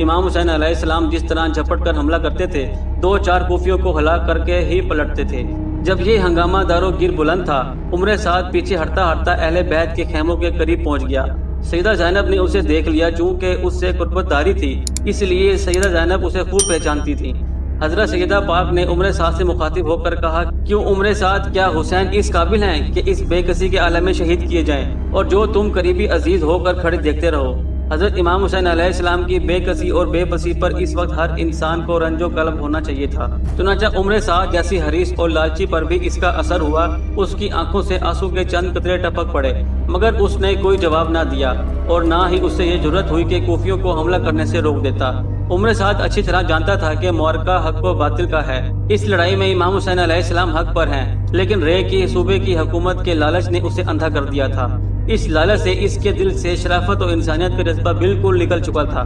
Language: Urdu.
امام حسین علیہ السلام جس طرح جھپٹ کر حملہ کرتے تھے 2-4 کوفیوں کو ہلاک کر کے ہی پلٹتے تھے۔ جب یہ ہنگامہ دارو گیر بلند تھا، عمر سعد پیچھے ہٹتا ہٹتا اہل بیت کے خیموں کے قریب پہنچ گیا۔ سیدہ زینب نے اسے دیکھ لیا، چونکہ اس سے قربت داری تھی اس لیے سیدہ زینب اسے خوب پہچانتی تھی۔ حضرت سیدہ پاک نے عمر سعد سے مخاطب ہو کر کہا، کیوں عمر سعد، کیا حسین اس قابل ہیں کہ اس بے کسی کے عالم میں شہید کیے جائیں اور جو تم قریبی عزیز ہو کر کھڑے دیکھتے رہو؟ حضرت امام حسین علیہ السلام کی بے کسی اور بے بسی پر اس وقت ہر انسان کو رنج و غلب ہونا چاہیے تھا۔ چنانچہ عمر سعد جیسی حریص اور لالچی پر بھی اس کا اثر ہوا۔ اس کی آنکھوں سے آنسو کے چند قطرے ٹپک پڑے، مگر اس نے کوئی جواب نہ دیا اور نہ ہی اس سے یہ جرأت ہوئی کہ کوفیوں کو حملہ کرنے سے روک دیتا۔ عمر سعد اچھی طرح جانتا تھا کہ معرکہ حق و باطل کا ہے۔ اس لڑائی میں امام حسین علیہ السلام حق پر ہیں، لیکن رے کی صوبے کی حکومت کے لالچ نے اسے اندھا کر دیا تھا۔ اس لالچ سے اس کے دل سے شرافت و انسانیت کا جذبہ بالکل نکل چکا تھا۔